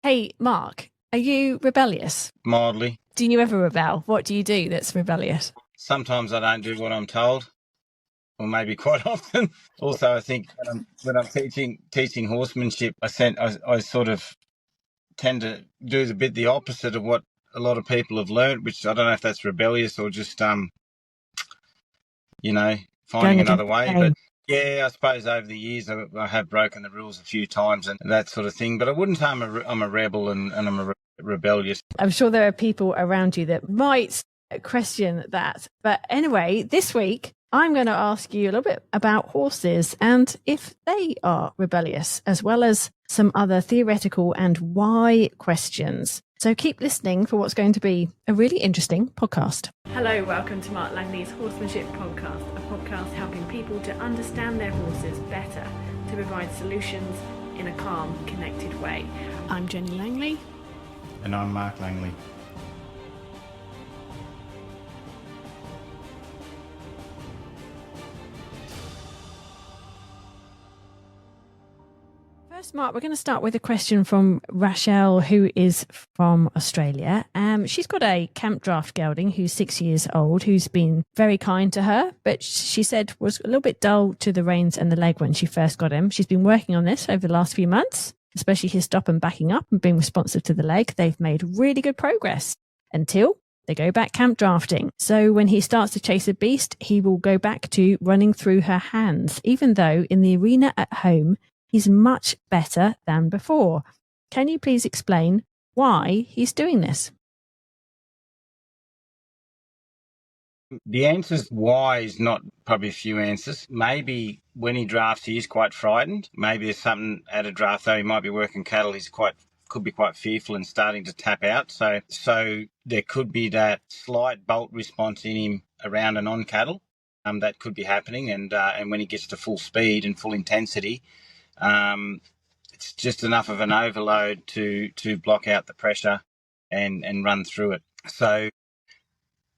Hey, Mark, are you rebellious? Mildly. Do you ever rebel? What do you do that's rebellious? Sometimes I don't do what I'm told, or maybe quite often. Also, I think when I'm teaching horsemanship, I sort of tend to do the opposite of what a lot of people have learned, which I don't know if that's rebellious or just finding Going another against the way. But grain. yeah, I suppose over the years I have broken the rules a few times and that sort of thing. But I wouldn't say I'm a rebel and I'm a rebellious. I'm sure there are people around you that might question that. But anyway, this week, I'm going to ask you a little bit about horses and if they are rebellious, as well as some other theoretical and why questions. So keep listening for what's going to be a really interesting podcast. Hello, welcome to Mark Langley's Horsemanship Podcast, a podcast helping people to understand their horses better, to provide solutions in a calm, connected way. I'm Jenny Langley. And I'm Mark Langley. First, Mark, we're going to start with a question from Rachel, who is from Australia. She's got a camp draft gelding who's 6 years old, who's been very kind to her, but she said was a little bit dull to the reins and the leg when she first got him. She's been working on this over the last few months, especially his stop and backing up and being responsive to the leg. They've made really good progress until they go back camp drafting. So when he starts to chase a beast, he will go back to running through her hands, even though in the arena at home, he's much better than before. Can you please explain why he's doing this? The answer's why is not probably a few answers. Maybe when he drafts, he is quite frightened. Maybe there's something at a draft, though he might be working cattle, could be quite fearful and starting to tap out. So there could be that slight bolt response in him around and on cattle. That could be happening. And when he gets to full speed and full intensity, it's just enough of an overload to block out the pressure and run through it. So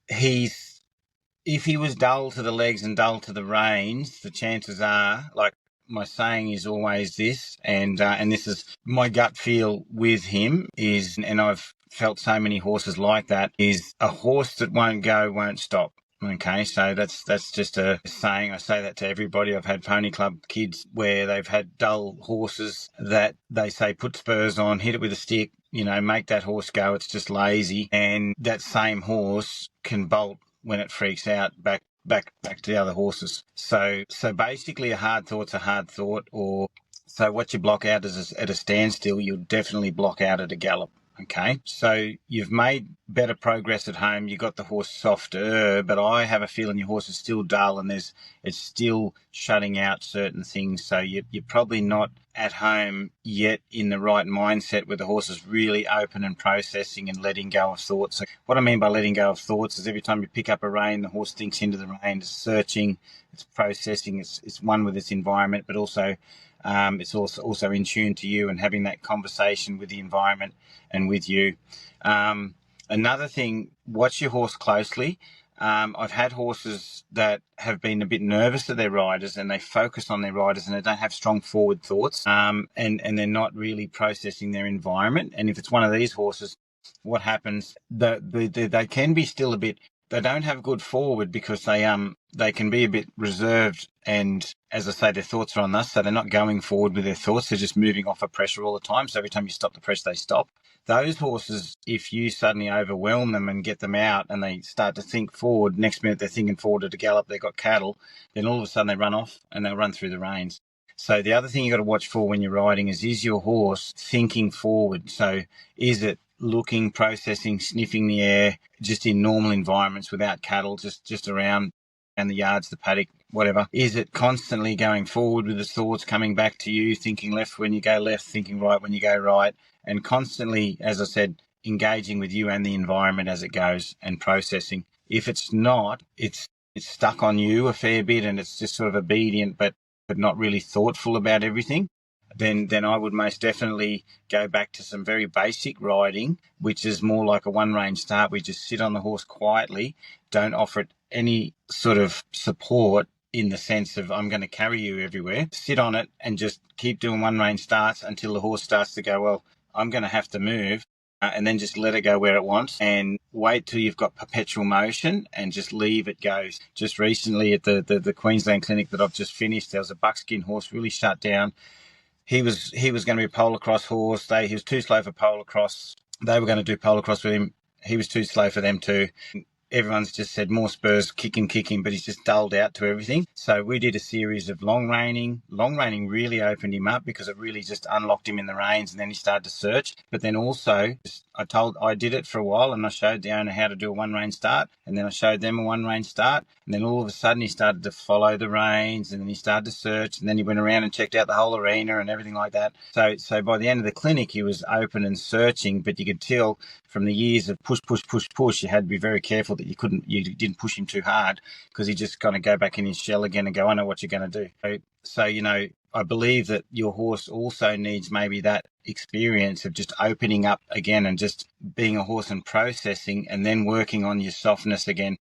if he was dull to the legs and dull to the reins, the chances are, like my saying is always this, and this is my gut feel with him is, and I've felt so many horses like that, is a horse that won't go won't stop. Okay, so that's just a saying. I say that to everybody. I've had pony club kids where they've had dull horses that they say put spurs on, hit it with a stick, make that horse go. It's just lazy, and that same horse can bolt when it freaks out back to the other horses. So basically a hard thought's a hard thought, so what you block out is at a standstill, you'll definitely block out at a gallop. Okay, so you've made better progress at home. You got the horse softer, but I have a feeling your horse is still dull and it's still shutting out certain things. So you're probably not at home yet in the right mindset where the horse is really open and processing and letting go of thoughts. So what I mean by letting go of thoughts is every time you pick up a rein, the horse thinks into the rein, it's searching, it's processing, it's one with its environment, but also it's also in tune to you and having that conversation with the environment and with you. Another thing, watch your horse closely. I've had horses that have been a bit nervous of their riders and they focus on their riders and they don't have strong forward thoughts, and they're not really processing their environment. And if it's one of these horses, what happens, they can be still a bit, they don't have good forward because they can be a bit reserved, and as I say, their thoughts are on us, so they're not going forward with their thoughts, they're just moving off of pressure all the time. So every time you stop the pressure, they stop. Those horses, if you suddenly overwhelm them and get them out and they start to think forward, next minute they're thinking forward at a gallop, they've got cattle, then all of a sudden they run off and they'll run through the reins. So the other thing you got to watch for when you're riding is your horse thinking forward? So is it looking, processing, sniffing the air, just in normal environments without cattle, just around the yards, the paddock, whatever? Is it constantly going forward with its thoughts, coming back to you, thinking left when you go left, thinking right when you go right, and constantly, as I said, engaging with you and the environment as it goes and processing? If it's not, it's stuck on you a fair bit and it's just sort of obedient but not really thoughtful about everything, then I would most definitely go back to some very basic riding, which is more like a one-range start. We just sit on the horse quietly, don't offer it any sort of support in the sense of I'm going to carry you everywhere. Sit on it and just keep doing one-range starts until the horse starts to go, well, I'm going to have to move. And then just let it go where it wants and wait till you've got perpetual motion and just leave it go. Just recently at the Queensland clinic that I've just finished, there was a buckskin horse really shut down. He was going to be a polo cross horse. He was too slow for polo cross. They were going to do polo cross with him. He was too slow for them too. Everyone's just said more spurs, kick him, but he's just dulled out to everything. So we did a series of long reining. Long reining really opened him up because it really just unlocked him in the reins, and then he started to search. But then also, I did it for a while, and I showed the owner how to do a one rein start, and then I showed them a one rein start, and then all of a sudden he started to follow the reins, and then he started to search, and then he went around and checked out the whole arena and everything like that. So by the end of the clinic, he was open and searching, but you could tell from the years of push, you had to be very careful that you didn't push him too hard, because he just kind of go back in his shell again and go, I know what you're going to do. So, I believe that your horse also needs maybe that experience of just opening up again and just being a horse and processing, and then working on your softness again.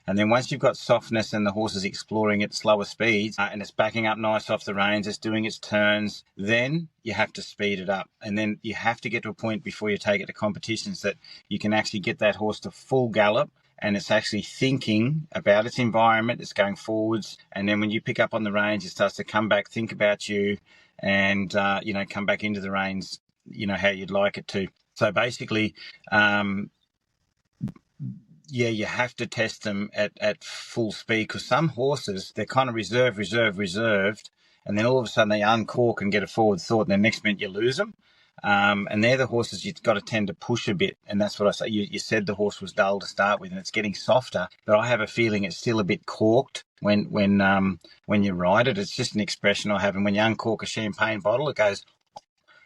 And then once you've got softness and the horse is exploring at slower speeds and it's backing up nice off the reins, it's doing its turns, then you have to speed it up. And then you have to get to a point before you take it to competitions that you can actually get that horse to full gallop, and it's actually thinking about its environment, it's going forwards. And then when you pick up on the reins, it starts to come back, think about you, and, come back into the reins, how you'd like it to. So basically, you have to test them at full speed, because some horses, they're kind of reserved, and then all of a sudden they uncork and get a forward thought, and the next minute you lose them. And they're the horses you've got to tend to push a bit. And that's what I say. You said the horse was dull to start with, and it's getting softer, but I have a feeling it's still a bit corked when you ride it. It's just an expression I have. And when you uncork a champagne bottle, it goes,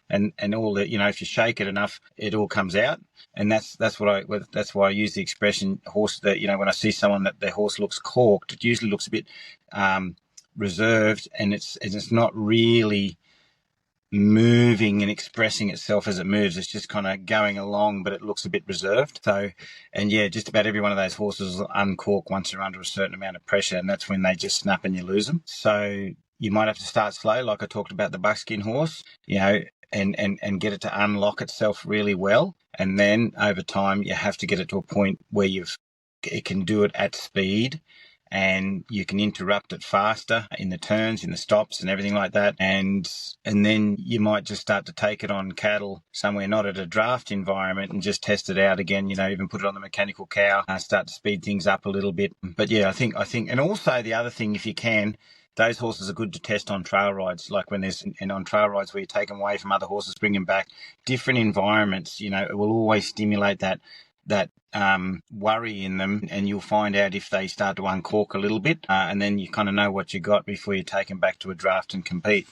and all that, if you shake it enough, it all comes out. And that's why I use the expression horse, that, when I see someone that their horse looks corked, it usually looks a bit reserved, and it's not really moving and expressing itself as it moves. It's just kind of going along, but it looks a bit reserved. So, and just about every one of those horses will uncork once they're under a certain amount of pressure, and that's when they just snap and you lose them. So you might have to start slow, like I talked about the buckskin horse, and get it to unlock itself really well. And then over time, you have to get it to a point where it can do it at speed, and you can interrupt it faster in the turns, in the stops and everything like that. And then you might just start to take it on cattle somewhere not at a draft environment and just test it out again, even put it on the mechanical cow, start to speed things up a little bit. But I think, and also the other thing, if you can, those horses are good to test on trail rides, like and on trail rides where you take them away from other horses, bring them back, different environments, it will always stimulate that worry in them, and you'll find out if they start to uncork a little bit, and then you kind of know what you got before you take them back to a draft and compete.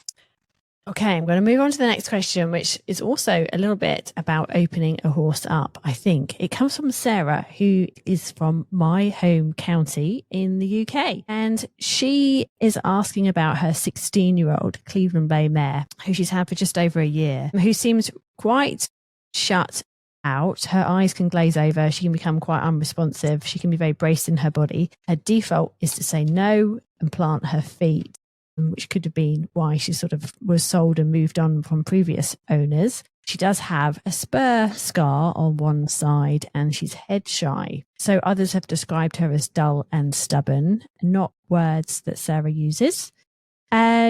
Okay, I'm going to move on to the next question, which is also a little bit about opening a horse up, I think. It comes from Sarah, who is from my home county in the UK. And she is asking about her 16-year-old Cleveland Bay mare, who she's had for just over a year, who seems quite shut out. Her eyes can glaze over. She can become quite unresponsive. She can be very braced in her body. Her default is to say no and plant her feet, which could have been why she sort of was sold and moved on from previous owners. She does have a spur scar on one side, and she's head shy. So others have described her as dull and stubborn, not words that Sarah uses.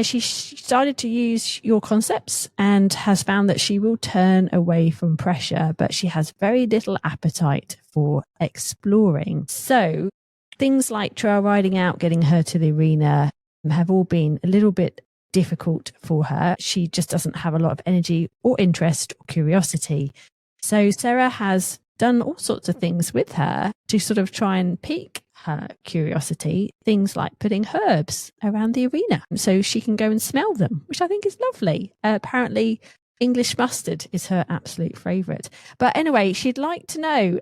She started to use your concepts and has found that she will turn away from pressure, but she has very little appetite for exploring. So things like trail riding out, getting her to the arena, have all been a little bit difficult for her. She just doesn't have a lot of energy or interest or curiosity. So Sarah has done all sorts of things with her to sort of try and pique her curiosity, things like putting herbs around the arena so she can go and smell them, which I think is lovely. Apparently English mustard is her absolute favourite. But anyway, she'd like to know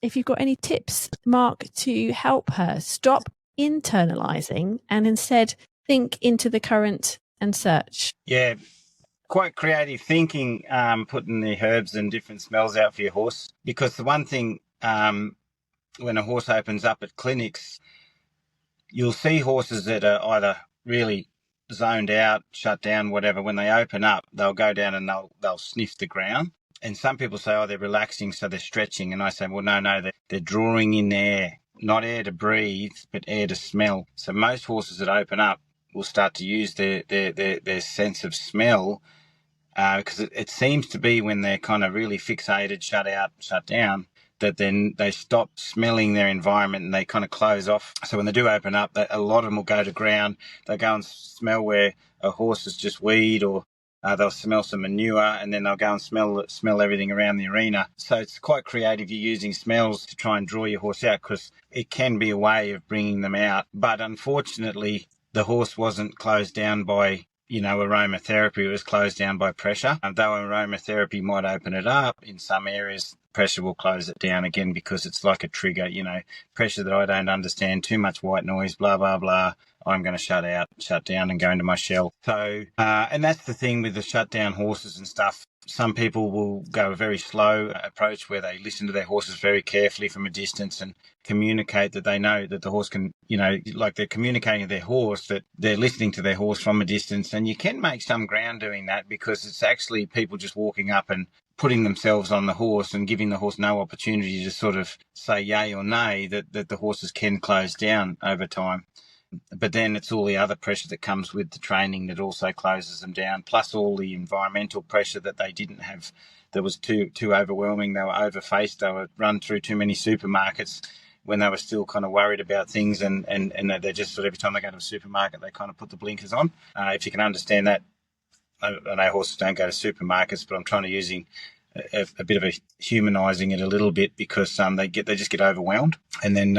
if you've got any tips, Mark, to help her stop internalizing and instead think into the current and search. Yeah, quite creative thinking, putting the herbs and different smells out for your horse. Because the one thing, when a horse opens up at clinics, you'll see horses that are either really zoned out, shut down, whatever, when they open up, they'll go down and they'll sniff the ground. And some people say, oh, they're relaxing, so they're stretching. And I say, well, no, they're drawing in air, not air to breathe, but air to smell. So most horses that open up will start to use their sense of smell, because it seems to be when they're kind of really fixated, shut out, shut down, that then they stop smelling their environment and they kind of close off. So when they do open up, a lot of them will go to ground. They'll go and smell where a horse is just weed, or they'll smell some manure, and then they'll go and smell everything around the arena. So it's quite creative. You're using smells to try and draw your horse out, because it can be a way of bringing them out. But unfortunately, the horse wasn't closed down by aromatherapy. It was closed down by pressure. Though aromatherapy might open it up, in some areas pressure will close it down again, because it's like a trigger, pressure that I don't understand, too much white noise, blah, blah, blah. I'm going to shut down and go into my shell. So, and that's the thing with the shut down horses and stuff. Some people will go a very slow approach where they listen to their horses very carefully from a distance and communicate that they know that the horse can, like they're communicating to their horse, that they're listening to their horse from a distance. And you can make some ground doing that, because it's actually people just walking up and putting themselves on the horse and giving the horse no opportunity to sort of say yay or nay, that the horses can close down over time. But then it's all the other pressure that comes with the training that also closes them down, plus all the environmental pressure that they didn't have, that was too overwhelming. They were overfaced. They were run through too many supermarkets when they were still kind of worried about things, and they just sort of, every time they go to a supermarket, they kind of put the blinkers on. If you can understand that, I know horses don't go to supermarkets, but I'm trying to using a bit of a humanizing it a little bit, because they just get overwhelmed, and then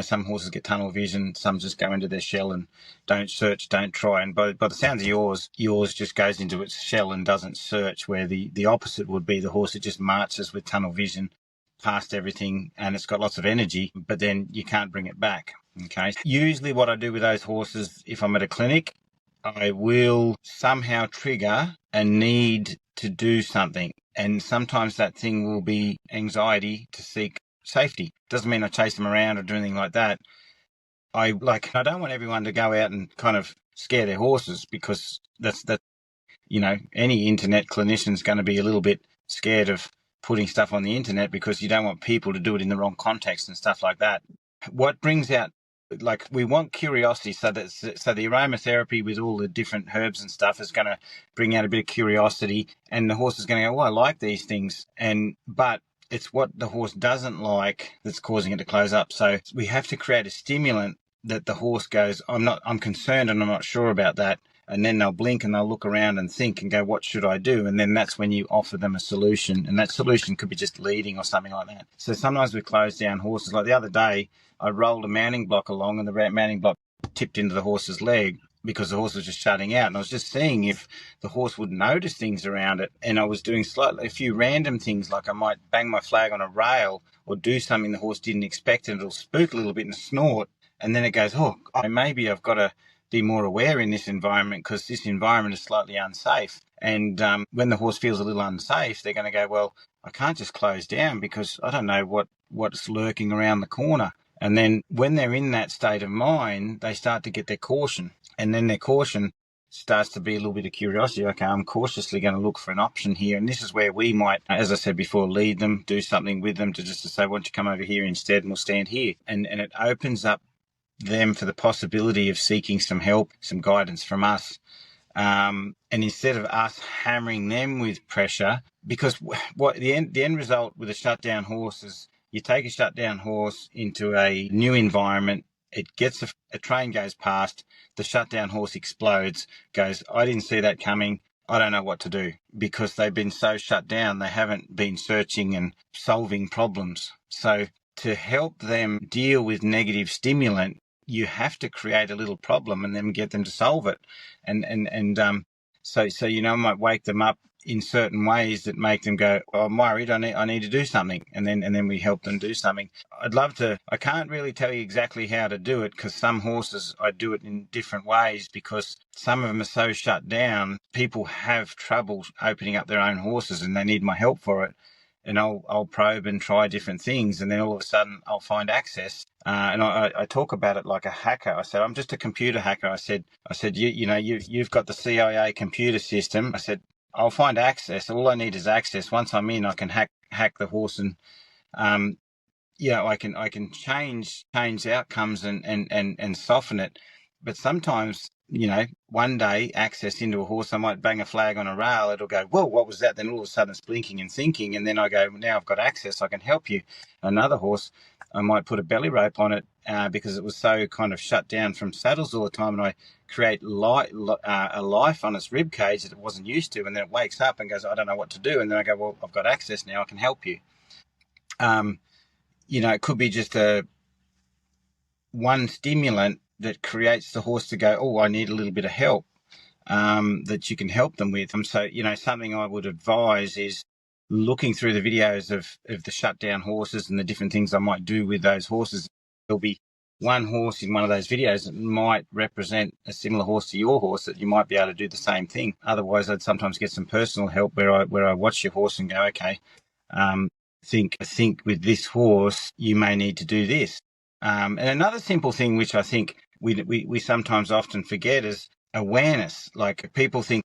some horses get tunnel vision, some just go into their shell and don't search, don't try. And by the sounds of yours just goes into its shell and doesn't search, where the opposite would be the horse that just marches with tunnel vision past everything, and it's got lots of energy, but then you can't bring it back. Okay, usually what I do with those horses, if I'm at a clinic, I will somehow trigger a need to do something. And sometimes that thing will be anxiety to seek safety. Doesn't mean I chase them around or do anything like that. I don't want everyone to go out and kind of scare their horses, because that's any internet clinician's going to be a little bit scared of putting stuff on the internet, because you don't want people to do it in the wrong context and stuff like that. What brings out, we want curiosity, so the aromatherapy with all the different herbs and stuff is going to bring out a bit of curiosity, and the horse is going to go, oh, I like these things. But it's what the horse doesn't like that's causing it to close up. So we have to create a stimulant that the horse goes, I'm concerned and I'm not sure about that. And then they'll blink and they'll look around and think and go, what should I do? And then that's when you offer them a solution. And that solution could be just leading or something like that. So sometimes we close down horses. Like the other day, I rolled a mounting block along, and the mounting block tipped into the horse's leg, because the horse was just shutting out. And I was just seeing if the horse would notice things around it. And I was doing a few random things, like I might bang my flag on a rail or do something the horse didn't expect, and it'll spook a little bit and snort. And then it goes, oh, maybe I've got to be more aware in this environment, because this environment is slightly unsafe. And when the horse feels a little unsafe, they're going to go, well, I can't just close down, because I don't know what's lurking around the corner. And then when they're in that state of mind, they start to get their caution. And then their caution starts to be a little bit of curiosity. Okay, I'm cautiously going to look for an option here. And this is where we might, as I said before, lead them, do something with them to say, why don't you come over here instead, and we'll stand here. And it opens up them for the possibility of seeking some help, some guidance from us. And instead of us hammering them with pressure, because what the end result with a shutdown horse is, you take a shutdown horse into a new environment, it gets a train goes past, the shutdown horse explodes, goes, I didn't see that coming, I don't know what to do, because they've been so shut down, they haven't been searching and solving problems. So to help them deal with negative stimulant, you have to create a little problem and then get them to solve it. So I might wake them up in certain ways that make them go, oh, I'm worried, I need to do something. And then we help them do something. I can't really tell you exactly how to do it, because some horses, I do it in different ways, because some of them are so shut down, people have trouble opening up their own horses and they need my help for it. and I'll probe and try different things, and then all of a sudden I'll find access. And I talk about it like a hacker. I said, I'm just a computer hacker. I said, you've got the CIA computer system. I said, I'll find access. All I need is access. Once I'm in, I can hack the horse, and I can change outcomes and soften it. But sometimes, one day access into a horse, I might bang a flag on a rail. It'll go, whoa, what was that? Then all of a sudden it's blinking and thinking. And then I go, now I've got access. I can help you. Another horse, I might put a belly rope on it because it was so kind of shut down from saddles all the time. And I create a life on its rib cage that it wasn't used to. And then it wakes up and goes, I don't know what to do. And then I go, well, I've got access now. I can help you. It could be just one stimulant that creates the horse to go, oh, I need a little bit of help, that you can help them with. So, something I would advise is looking through the videos of the shutdown horses and the different things I might do with those horses. There'll be one horse in one of those videos that might represent a similar horse to your horse that you might be able to do the same thing. Otherwise, I'd sometimes get some personal help where I watch your horse and go, okay, I think with this horse, you may need to do this. And another simple thing, which I think we sometimes often forget, is awareness. Like, people think,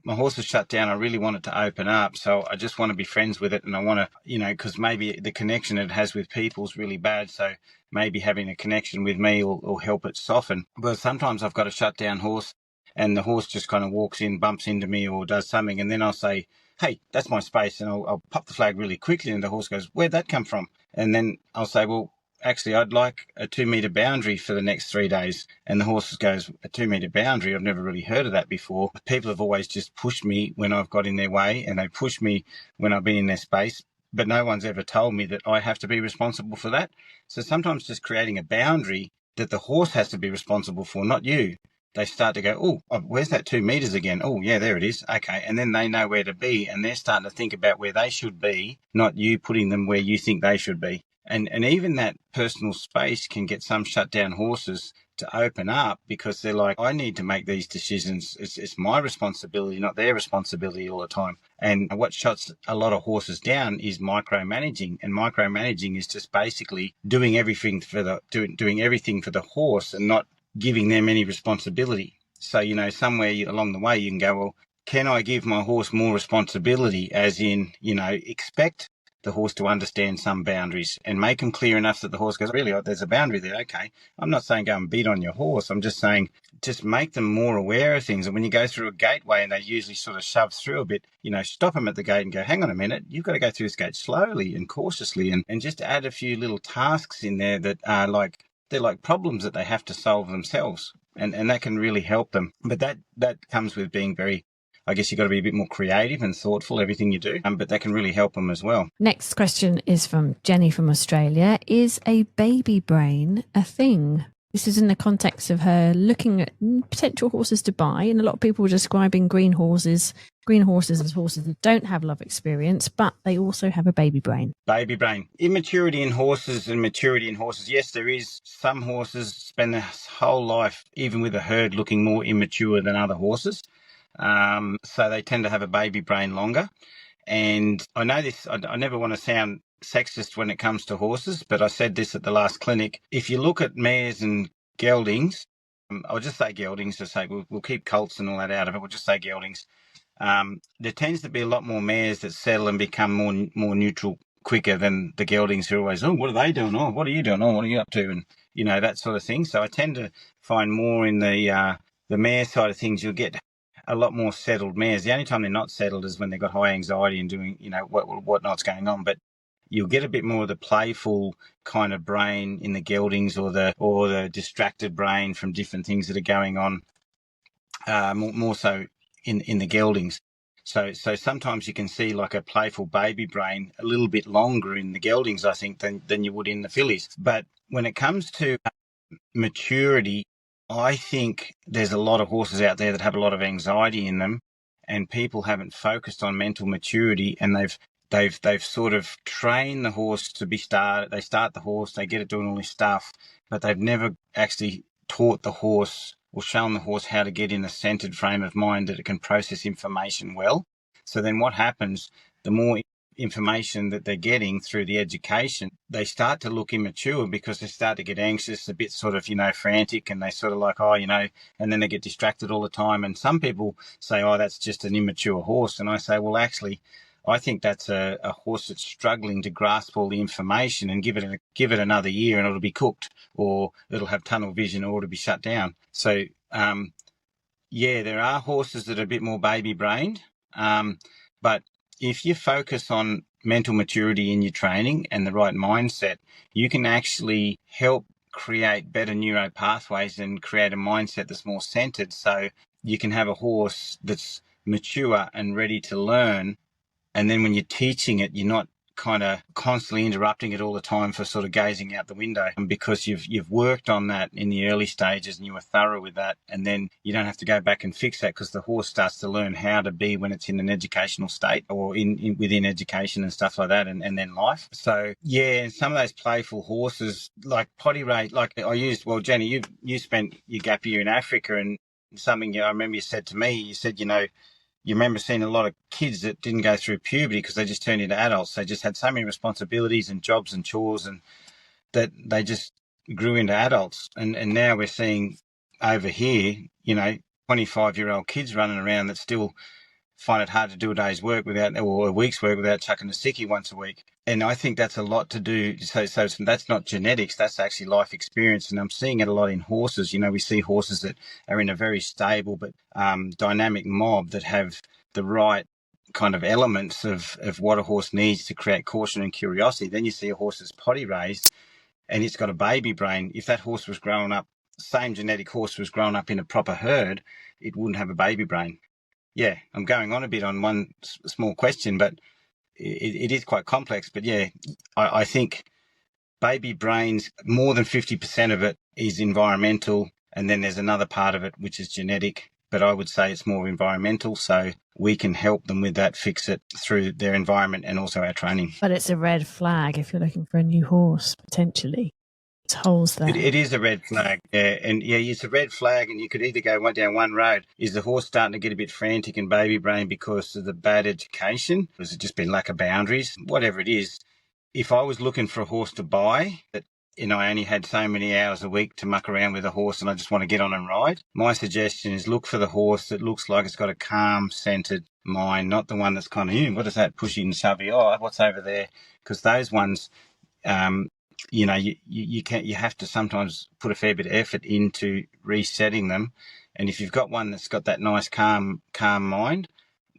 my horse is shut down, I really want it to open up, so I just want to be friends with it, and I want to, because maybe the connection it has with people is really bad, so maybe having a connection with me will help it soften. But sometimes I've got a shut down horse, and the horse just kind of walks in, bumps into me, or does something, and then I'll say, hey, that's my space, and I'll pop the flag really quickly, and the horse goes, where'd that come from? And then I'll say, well, actually, I'd like a 2 metre boundary for the next 3 days. And the horse goes, a 2 metre boundary? I've never really heard of that before. People have always just pushed me when I've got in their way, and they push me when I've been in their space. But no one's ever told me that I have to be responsible for that. So sometimes just creating a boundary that the horse has to be responsible for, not you. They start to go, oh, where's that 2 metres again? Oh, yeah, there it is. Okay. And then they know where to be, and they're starting to think about where they should be, not you putting them where you think they should be. And even that personal space can get some shut down horses to open up, because they're like, I need to make these decisions. It's my responsibility, not their responsibility all the time. And what shuts a lot of horses down is micromanaging. And micromanaging is just basically doing everything for the horse and not giving them any responsibility. So, somewhere along the way you can go, well, can I give my horse more responsibility, as in, expect the horse to understand some boundaries and make them clear enough that the horse goes, really, there's a boundary there. Okay. I'm not saying go and beat on your horse. I'm just saying just make them more aware of things. And when you go through a gateway and they usually sort of shove through a bit, stop them at the gate and go, hang on a minute, you've got to go through this gate slowly and cautiously, and just add a few little tasks in there that are they're like problems that they have to solve themselves. And that can really help them. But that comes with being very, I guess you've got to be a bit more creative and thoughtful, everything you do, but that can really help them as well. Next question is from Jenny from Australia. Is a baby brain a thing? This is in the context of her looking at potential horses to buy, and a lot of people are describing green horses as horses that don't have love experience, but they also have a baby brain. Baby brain. Immaturity in horses and maturity in horses. Yes, there is. Some horses spend their whole life, even with a herd, looking more immature than other horses. So they tend to have a baby brain longer. And I know this, I never want to sound sexist when it comes to horses, but I said this at the last clinic. If you look at mares and geldings, I'll just say geldings to say we'll keep colts and all that out of it. We'll just say geldings. There tends to be a lot more mares that settle and become more neutral quicker than the geldings who are always, oh, what are they doing? Oh, what are you doing? Oh, what are you up to? And, that sort of thing. So I tend to find more in the mare side of things, you'll get a lot more settled mares. The only time they're not settled is when they've got high anxiety and doing, whatnot's going on. But you'll get a bit more of the playful kind of brain in the geldings, or the distracted brain from different things that are going on, more so in the geldings. So sometimes you can see like a playful baby brain a little bit longer in the geldings, I think, than you would in the fillies. But when it comes to maturity, I think there's a lot of horses out there that have a lot of anxiety in them, and people haven't focused on mental maturity, and they've sort of trained the horse to be started. They start the horse, they get it doing all this stuff, but they've never actually taught the horse or shown the horse how to get in a centered frame of mind that it can process information well. So then what happens, the more information that they're getting through the education, they start to look immature because they start to get anxious, a bit sort of, frantic, and they sort of like, and then they get distracted all the time. And some people say, that's just an immature horse. And I say, well, actually, I think that's a horse that's struggling to grasp all the information, and give it another year and it'll be cooked, or it'll have tunnel vision, or it'll be shut down. So, there are horses that are a bit more baby-brained, but if you focus on mental maturity in your training and the right mindset, you can actually help create better neuro pathways and create a mindset that's more centered. So you can have a horse that's mature and ready to learn. And then when you're teaching it, you're not kind of constantly interrupting it all the time for sort of gazing out the window, because you've worked on that in the early stages and you were thorough with that, and then you don't have to go back and fix that, because the horse starts to learn how to be when it's in an educational state, or in within education and stuff like that, and then life. So and some of those playful horses, like potty rate, like I used, well, Jenny, you spent your gap year in Africa, and something I remember you said to me, you said, you remember seeing a lot of kids that didn't go through puberty because they just turned into adults. They just had so many responsibilities and jobs and chores, and that they just grew into adults. And now we're seeing over here, 25-year-old kids running around that still find it hard to do a day's work or a week's work without chucking a sickie once a week. And I think that's a lot to do. So that's not genetics, that's actually life experience. And I'm seeing it a lot in horses. We see horses that are in a very stable but dynamic mob that have the right kind of elements of what a horse needs to create caution and curiosity. Then you see a horse that's potty raised and it's got a baby brain. If that horse was growing up, same genetic horse was growing up in a proper herd, it wouldn't have a baby brain. Yeah, I'm going on a bit on one small question, but it is quite complex. But I think baby brains, more than 50% of it is environmental, and then there's another part of it which is genetic. But I would say it's more environmental, so we can help them with that, fix it through their environment and also our training. But it's a red flag if you're looking for a new horse, potentially. It's holes there. It is a red flag, it's a red flag, and you could either go down one road. Is the horse starting to get a bit frantic and baby brain because of the bad education? Has it just been lack of boundaries? Whatever it is, if I was looking for a horse to buy, that I only had so many hours a week to muck around with a horse and I just want to get on and ride, my suggestion is look for the horse that looks like it's got a calm, centered mind, not the one that's kind of, what is that, pushy and shovey? Oh, what's over there? Because those ones, you have to sometimes put a fair bit of effort into resetting them. And if you've got one that's got that nice calm mind,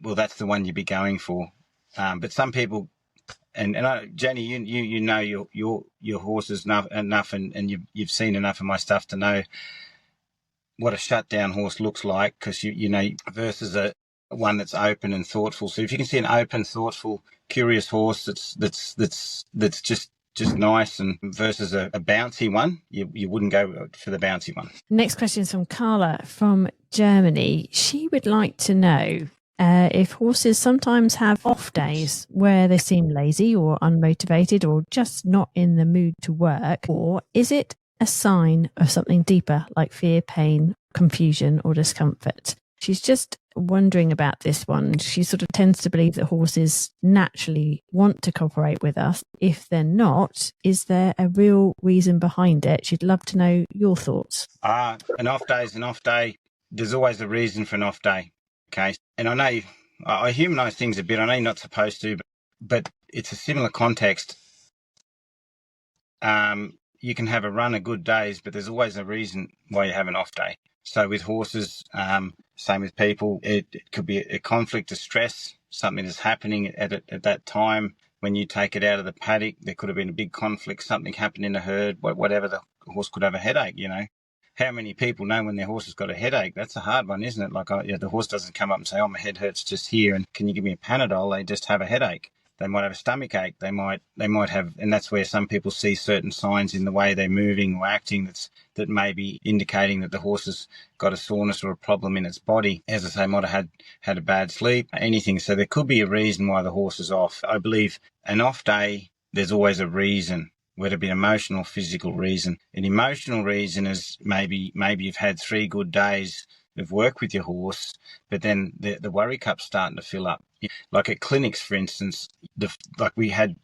well, that's the one you'd be going for. But some people, and Jenny, you know your horses enough, and you've seen enough of my stuff to know what a shutdown horse looks like, because versus a one that's open and thoughtful. So if you can see an open, thoughtful, curious horse that's just nice, and versus a bouncy one, you wouldn't go for the bouncy one. Next question is from Carla from Germany. She would like to know if horses sometimes have off days where they seem lazy or unmotivated or just not in the mood to work, or is it a sign of something deeper like fear, pain, confusion or discomfort? She's just wondering about this one. She sort of tends to believe that horses naturally want to cooperate with us. If they're not, is there a real reason behind it? She'd love to know your thoughts. An off day is an off day. There's always a reason for an off day. Okay. And I know I humanise things a bit. I know you're not supposed to, but it's a similar context. You can have a run of good days, but there's always a reason why you have an off day. So with horses, same with people, it could be a conflict, a stress, something that's happening at that time. When you take it out of the paddock, there could have been a big conflict, something happened in a herd, whatever. The horse could have a headache, How many people know when their horse has got a headache? That's a hard one, isn't it? Like, the horse doesn't come up and say, my head hurts just here, and can you give me a Panadol? They just have a headache. They might have a stomach ache. They might have, and that's where some people see certain signs in the way they're moving or acting that may be indicating that the horse has got a soreness or a problem in its body. As I say, might have had a bad sleep, anything. So there could be a reason why the horse is off. I believe an off day, there's always a reason, whether it be an emotional or physical reason. An emotional reason is maybe you've had 3 good days of work with your horse, but then the worry cup's starting to fill up. Like at clinics, for instance, like we had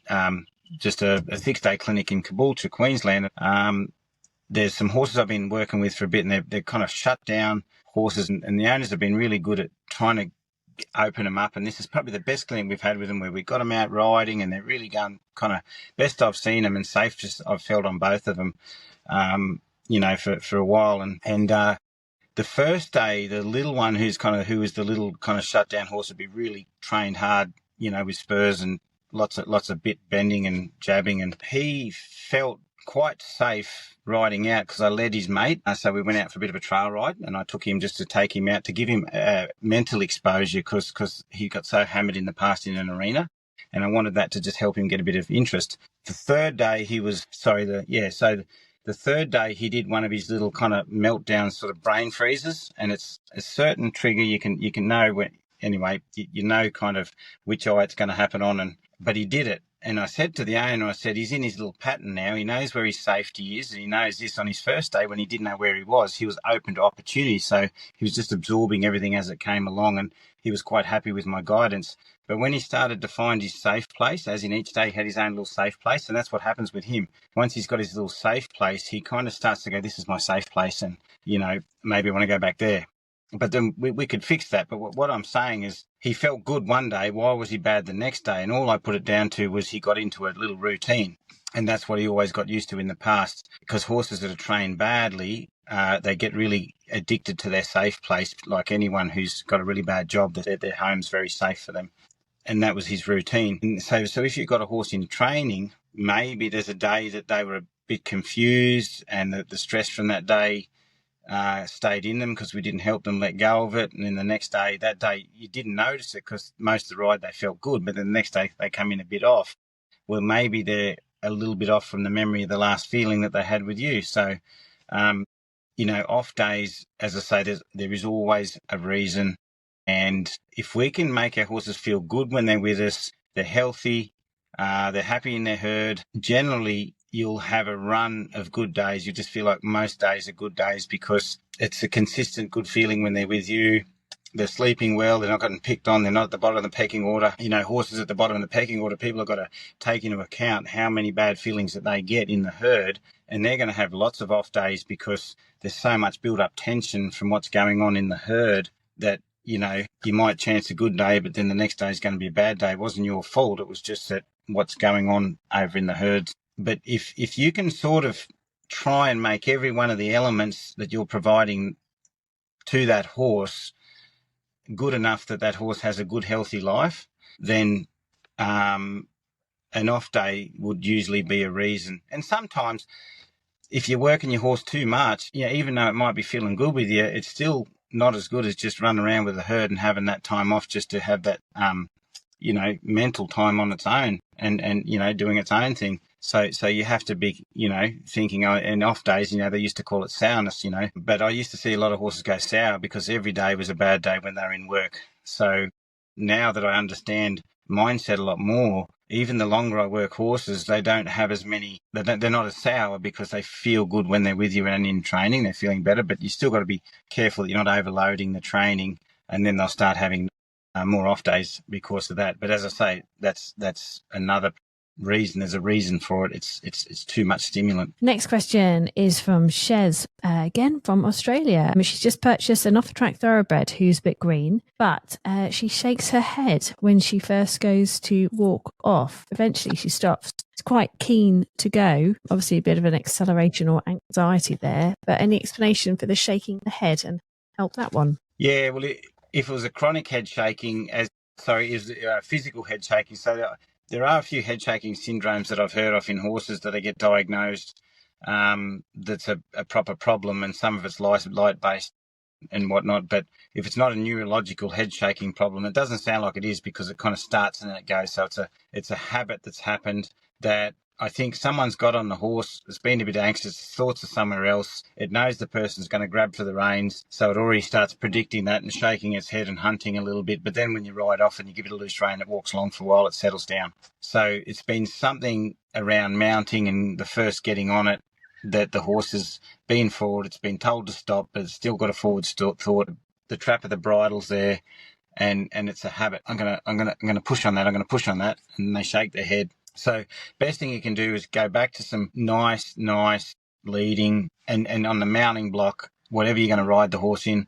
just a 6-day clinic in Caboolture, Queensland. There's some horses I've been working with for a bit, and they're kind of shut down horses, and the owners have been really good at trying to open them up. And this is probably the best clinic we've had with them, where we got them out riding, and they're really going kind of best I've seen them, and safe just I've felt on both of them, for a while. And the first day, the little one who was the little kind of shut down horse would be really trained hard, with spurs and lots of bit bending and jabbing, and he felt quite safe riding out because I led his mate. So we went out for a bit of a trail ride, and I took him just to take him out to give him mental exposure because he got so hammered in the past in an arena, and I wanted that to just help him get a bit of interest. The third day the third day he did one of his little kind of meltdown sort of brain freezes, and it's a certain trigger you can know when. Anyway, you know kind of which eye it's going to happen on, but he did it. And I said to the owner, I said, he's in his little pattern now. He knows where his safety is, and he knows this. On his first day when he didn't know where he was open to opportunity. So he was just absorbing everything as it came along, and he was quite happy with my guidance. But when he started to find his safe place, as in each day he had his own little safe place, and that's what happens with him. Once he's got his little safe place, he kind of starts to go, this is my safe place, and, maybe I want to go back there. But then we could fix that. But what I'm saying is he felt good one day. Why was he bad the next day? And all I put it down to was he got into a little routine. And that's what he always got used to in the past. Because horses that are trained badly, they get really addicted to their safe place, like anyone who's got a really bad job, that their home's very safe for them. And that was his routine. And so if you've got a horse in training, maybe there's a day that they were a bit confused, and the stress from that day stayed in them because we didn't help them let go of it. And then the next day, that day, you didn't notice it because most of the ride they felt good, but then the next day they come in a bit off. Well, maybe they're a little bit off from the memory of the last feeling that they had with you. So, off days, as I say, there is always a reason. And if we can make our horses feel good when they're with us, they're healthy, they're happy in their herd, generally you'll have a run of good days. You just feel like most days are good days because it's a consistent good feeling when they're with you. They're sleeping well. They're not getting picked on. They're not at the bottom of the pecking order. Horses at the bottom of the pecking order, people have got to take into account how many bad feelings that they get in the herd. And they're going to have lots of off days because there's so much built-up tension from what's going on in the herd that, you might chance a good day, but then the next day is going to be a bad day. It wasn't your fault. It was just that what's going on over in the herds. But if you can sort of try and make every one of the elements that you're providing to that horse good enough that that horse has a good, healthy life, then an off day would usually be a reason. And sometimes if you're working your horse too much, even though it might be feeling good with you, it's still not as good as just running around with the herd and having that time off just to have that, mental time on its own and doing its own thing. So you have to be, thinking, and off days, they used to call it sourness, but I used to see a lot of horses go sour because every day was a bad day when they were in work. So now that I understand mindset a lot more, even the longer I work horses, they don't have as many, they're not as sour because they feel good when they're with you and in training, they're feeling better, but you still got to be careful that you're not overloading the training, and then they'll start having more off days because of that. But as I say, that's another reason. There's a reason for it. It's too much stimulant. Next question is from Shez, again from Australia. She's just purchased an off-track thoroughbred who's a bit green, but she shakes her head when she first goes to walk off. Eventually she stops. She's quite keen to go. Obviously a bit of an acceleration or anxiety there, but any explanation for the shaking the head and help that one? Yeah, well, if it was a chronic head shaking, is physical head shaking. So there are a few head shaking syndromes that I've heard of in horses that they get diagnosed. That's a proper problem, and some of it's light-based and whatnot. But if it's not a neurological head shaking problem, it doesn't sound like it is because it kind of starts and then it goes. So it's a habit that's happened that I think someone's got on the horse, it's been a bit anxious, thoughts are somewhere else. It knows the person's going to grab for the reins, so it already starts predicting that and shaking its head and hunting a little bit. But then when you ride off and you give it a loose rein, it walks along for a while, it settles down. So it's been something around mounting and the first getting on it that the horse has been forward. It's been told to stop, but it's still got a forward thought. The trap of the bridle's there. and it's a habit. I'm gonna push on that. I'm gonna push on that, and they shake their head. So best thing you can do is go back to some nice leading, and on the mounting block, whatever you're going to ride the horse in,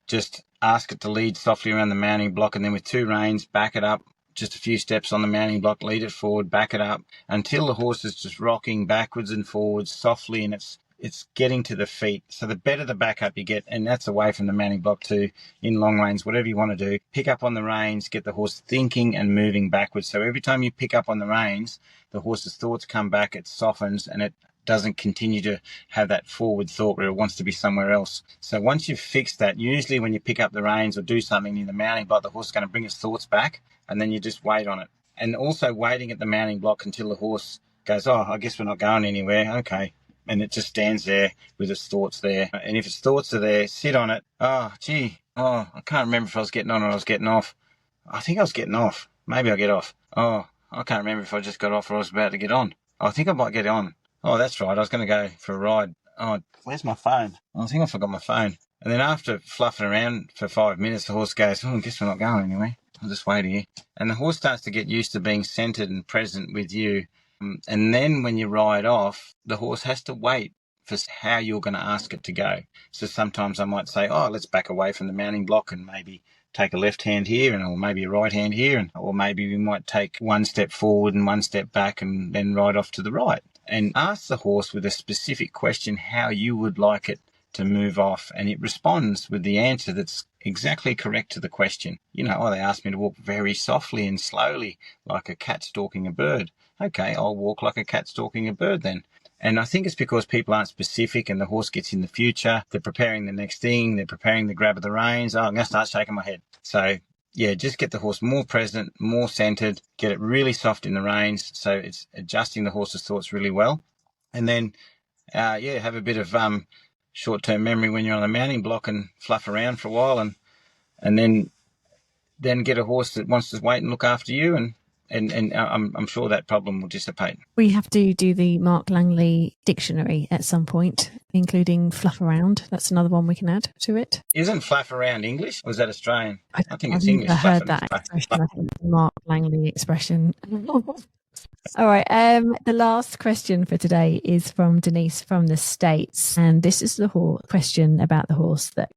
just ask it to lead softly around the mounting block, and then with 2 reins, back it up just a few steps on the mounting block, lead it forward, back it up until the horse is just rocking backwards and forwards softly, and it's getting to the feet. So the better the backup you get, and that's away from the mounting block too, in long reins, whatever you want to do, pick up on the reins, get the horse thinking and moving backwards. So every time you pick up on the reins, the horse's thoughts come back, it softens, and it doesn't continue to have that forward thought where it wants to be somewhere else. So once you've fixed that, usually when you pick up the reins or do something in the mounting block, the horse is going to bring its thoughts back, and then you just wait on it. And also waiting at the mounting block until the horse goes, oh, I guess we're not going anywhere. Okay. And it just stands there with its thoughts there. And if its thoughts are there, sit on it. Oh, gee. Oh, I can't remember if I was getting on or I was getting off. I think I was getting off. Maybe I'll get off. Oh, I can't remember if I just got off or I was about to get on. I think I might get on. Oh, that's right. I was going to go for a ride. Oh, where's my phone? I think I forgot my phone. And then after fluffing around for 5 minutes, the horse goes, oh, I guess we're not going anyway. I'll just wait here. And the horse starts to get used to being centered and present with you. And then when you ride off, the horse has to wait for how you're going to ask it to go. So sometimes I might say, oh, let's back away from the mounting block and maybe take a left hand here, or maybe a right hand here, or maybe we might take 1 step forward and 1 step back and then ride off to the right. And ask the horse with a specific question how you would like it to move off, and it responds with the answer that's exactly correct to the question. You know, oh, they asked me to walk very softly and slowly like a cat stalking a bird. Okay, I'll walk like a cat stalking a bird then. And I think it's because people aren't specific, and the horse gets in the future, they're preparing the next thing, they're preparing the grab of the reins. Oh, I'm going to start shaking my head. So yeah, just get the horse more present, more centered, get it really soft in the reins so it's adjusting the horse's thoughts really well. And then, have a bit of short-term memory when you're on the mounting block and fluff around for a while, and then get a horse that wants to wait and look after you, and I'm sure that problem will dissipate. We have to do the Mark Langley dictionary at some point, including fluff around. That's another one we can add to it. Isn't fluff around English, or is that Australian? I think it's I've English. I heard that expression. I think it's the Mark Langley expression. All right. The last question for today is from Denise from the States. And this is the question about the horse that,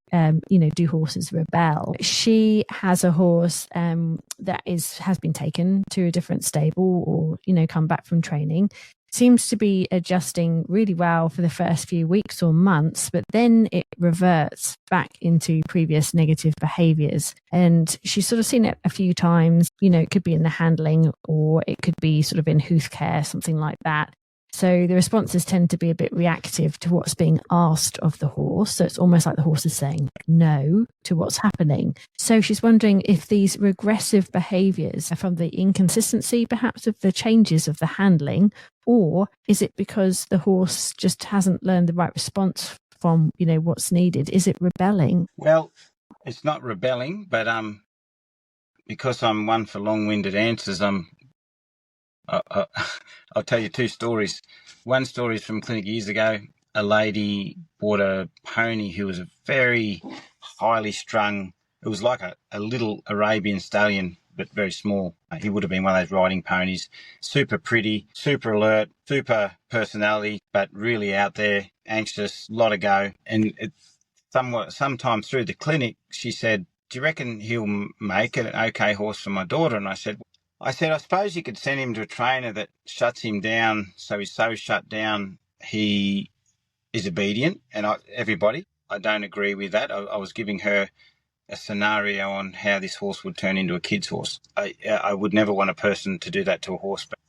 do horses rebel? She has a horse that has been taken to a different stable or, come back from training. Seems to be adjusting really well for the first few weeks or months, but then it reverts back into previous negative behaviours. And she's sort of seen it a few times. It could be in the handling, or it could be sort of in hoof care, something like that. So the responses tend to be a bit reactive to what's being asked of the horse. So it's almost like the horse is saying no to what's happening. So she's wondering if these regressive behaviours are from the inconsistency, perhaps, of the changes of the handling, or is it because the horse just hasn't learned the right response from, what's needed? Is it rebelling? Well, it's not rebelling, but because I'm one for long-winded answers, I'll tell you 2 stories. One story is from clinic years ago. A lady bought a pony who was a very highly strung. It was like a little Arabian stallion, but very small. He would have been one of those riding ponies. Super pretty, super alert, super personality, but really out there, anxious, lot of go. And sometime through the clinic, she said, do you reckon he'll make an okay horse for my daughter? And I said, I suppose you could send him to a trainer that shuts him down, so he's so shut down he is obedient. And I don't agree with that. I was giving her a scenario on how this horse would turn into a kid's horse. I would never want a person to do that to a horse, but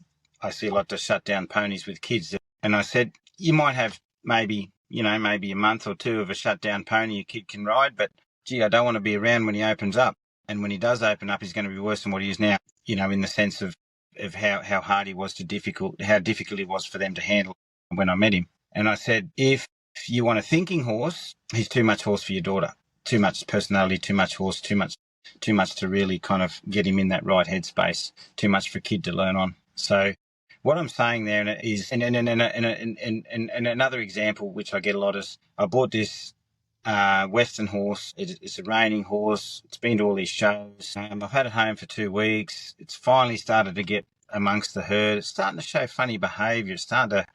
I see a lot of shut down ponies with kids. And I said, you might have maybe a month or 2 of a shut down pony your kid can ride, but gee, I don't want to be around when he opens up. And when he does open up, he's going to be worse than what he is now, in the sense of how hard he was how difficult he was for them to handle when I met him. And I said, if you want a thinking horse, he's too much horse for your daughter. Too much personality, too much horse, too much to really kind of get him in that right headspace, too much for kid to learn on. So what I'm saying there is, and another example, which I get a lot, is I bought this Western horse. It's a reining horse. It's been to all these shows. I've had it home for 2 weeks. It's finally started to get amongst the herd. It's starting to show funny behaviour. It's starting to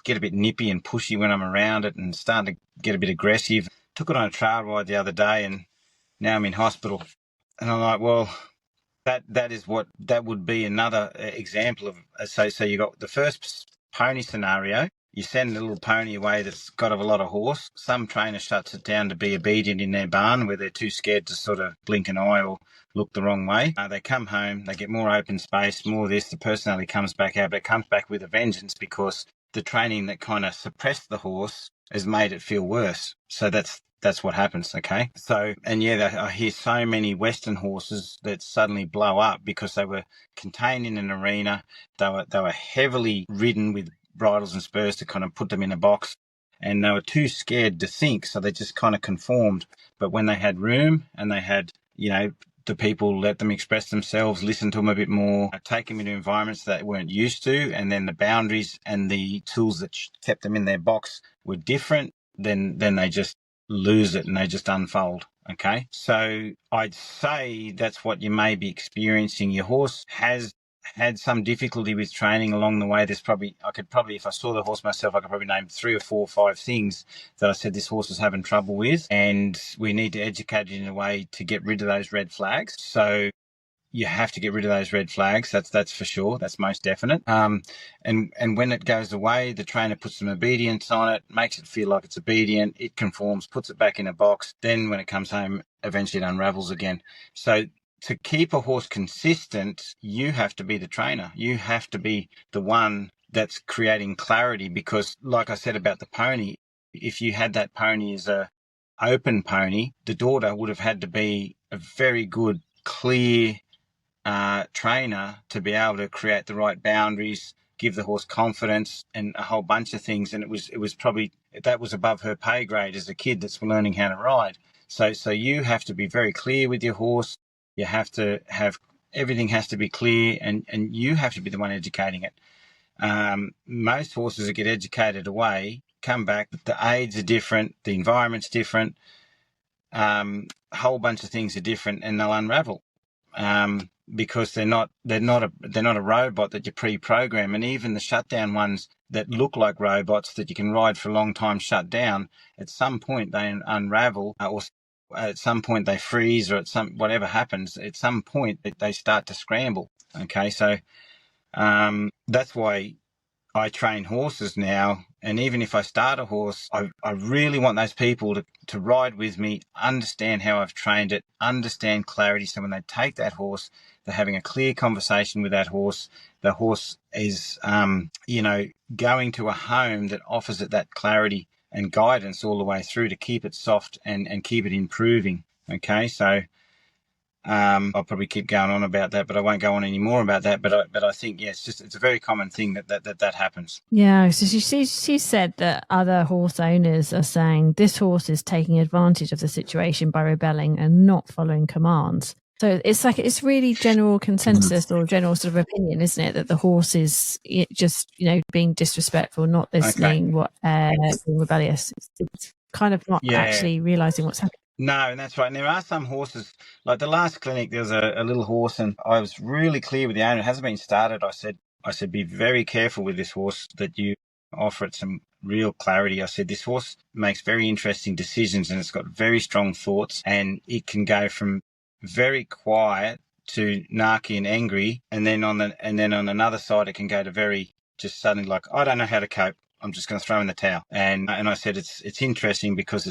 get a bit nippy and pushy when I'm around it, and starting to get a bit aggressive. Took it on a trail ride the other day, and now I'm in hospital. And I'm like, well, that would be another example of, so you got the first pony scenario. You send a little pony away that's got a lot of horse. Some trainer shuts it down to be obedient in their barn, where they're too scared to sort of blink an eye or look the wrong way. They come home, they get more open space, more of this. The personality comes back out, but it comes back with a vengeance, because the training that kind of suppressed the horse has made it feel worse. So that's what happens, okay? So, and yeah, I hear so many Western horses that suddenly blow up because they were contained in an arena. They were heavily ridden with bridles and spurs to kind of put them in a box, and they were too scared to think, so they just kind of conformed. But when they had room and they had, the people let them express themselves, listen to them a bit more, take them into environments that they weren't used to, and then the boundaries and the tools that kept them in their box were different, then they just lose it and they just unfold. Okay, so I'd say that's what you may be experiencing. Your horse has had some difficulty with training along the way. I could probably, if I saw the horse myself, I could probably name 3 or 4 or 5 things that I said this horse is having trouble with, and we need to educate it in a way to get rid of those red flags. So you have to get rid of those red flags. That's for sure. That's most definite. And when it goes away, the trainer puts some obedience on it, makes it feel like it's obedient. It conforms, puts it back in a box. Then when it comes home, eventually it unravels again. So to keep a horse consistent, you have to be the trainer. You have to be the one that's creating clarity, because like I said about the pony, if you had that pony as a open pony, the daughter would have had to be a very good, clear trainer to be able to create the right boundaries, give the horse confidence, and a whole bunch of things. And it was probably, that was above her pay grade as a kid that's learning how to ride. So you have to be very clear with your horse. You have to have, everything has to be clear, and you have to be the one educating it. Most horses that get educated away come back, the aids are different, the environment's different, a whole bunch of things are different, and they'll unravel. Because they're not a robot that you pre-program. And even the shutdown ones that look like robots that you can ride for a long time shut down, at some point they unravel, or at some point they freeze, or whatever happens, at some point they start to scramble. Okay, so that's why I train horses now, and even if I start a horse, I really want those people to ride with me, understand how I've trained it, understand clarity. So when they take that horse, they're having a clear conversation with that horse. The horse is, going to a home that offers it that clarity and guidance all the way through to keep it soft and keep it improving. Okay, so I'll probably keep going on about that, but I won't go on any more about that. But I think, it's a very common thing that happens. Yeah. So she said that other horse owners are saying this horse is taking advantage of the situation by rebelling and not following commands. So it's really general consensus or general sort of opinion, isn't it, that the horse is just being disrespectful, not listening, being rebellious. It's kind of not actually realizing what's happening. No, and that's right. And there are some horses, like the last clinic, there was a little horse, and I was really clear with the owner. It hasn't been started. I said, be very careful with this horse, that you offer it some real clarity. I said, this horse makes very interesting decisions, and it's got very strong thoughts, and it can go from very quiet to narky and angry, and then on another side, it can go to very just suddenly like, I don't know how to cope, I'm just going to throw in the towel. And I said, it's interesting, because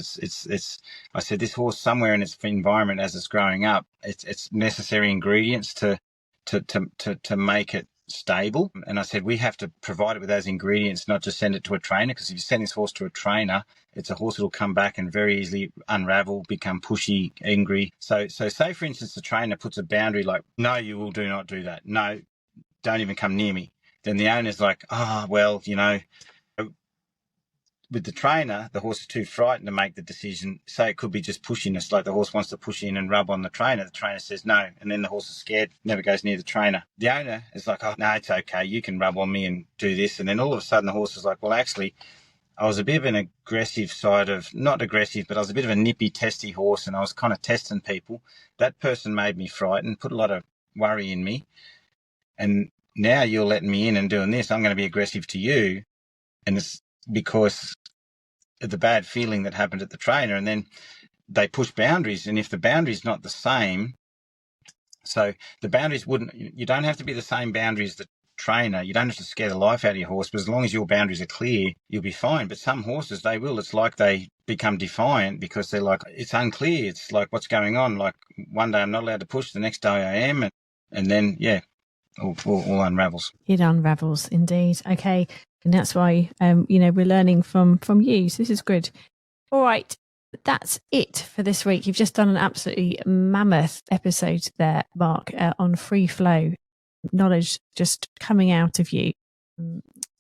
I said, this horse, somewhere in its environment as it's growing up, it's necessary ingredients to make it stable. And I said, we have to provide it with those ingredients, not just send it to a trainer, because if you send this horse to a trainer, it's a horse that will come back and very easily unravel, become pushy, angry. So say, for instance, the trainer puts a boundary like, no, you will do not do that. No, don't even come near me. Then the owner's like, with the trainer, the horse is too frightened to make the decision. Say it could be just pushiness, like the horse wants to push in and rub on the trainer. The trainer says no, and then the horse is scared, never goes near the trainer. The owner is like, oh, no, it's okay, you can rub on me and do this. And then all of a sudden the horse is like, well, actually, I was a bit of an aggressive side of, not aggressive, but I was a bit of a nippy, testy horse, and I was kind of testing people. That person made me frightened, put a lot of worry in me. And now you're letting me in and doing this, I'm going to be aggressive to you. And it's because of the bad feeling that happened at the trainer. And then they push boundaries. And if the boundary's not the same, so the boundaries you don't have to be the same boundary as the trainer. You don't have to scare the life out of your horse, but as long as your boundaries are clear, you'll be fine. But some horses, they will. It's like they become defiant because they're like, it's unclear. It's like, what's going on? Like, one day I'm not allowed to push, the next day I am. And then, yeah, all unravels. It unravels indeed. Okay. And that's why, we're learning from you. So this is good. All right. That's it for this week. You've just done an absolutely mammoth episode there, Mark, on free flow. Knowledge just coming out of you.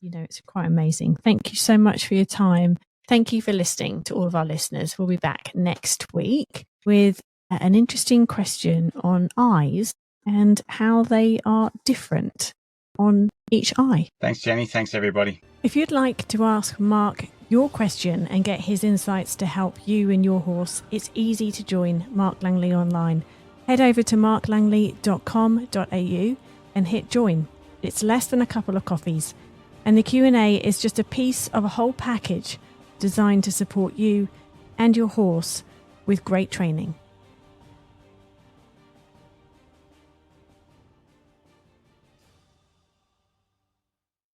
It's quite amazing. Thank you so much for your time. Thank you for listening to all of our listeners. We'll be back next week with an interesting question on eyes and how they are different on each eye. Thanks, Jenny. Thanks, everybody. If you'd like to ask Mark your question and get his insights to help you and your horse, it's easy to join Mark Langley online. Head over to marklangley.com.au and hit join. It's less than a couple of coffees. And the Q&A is just a piece of a whole package designed to support you and your horse with great training.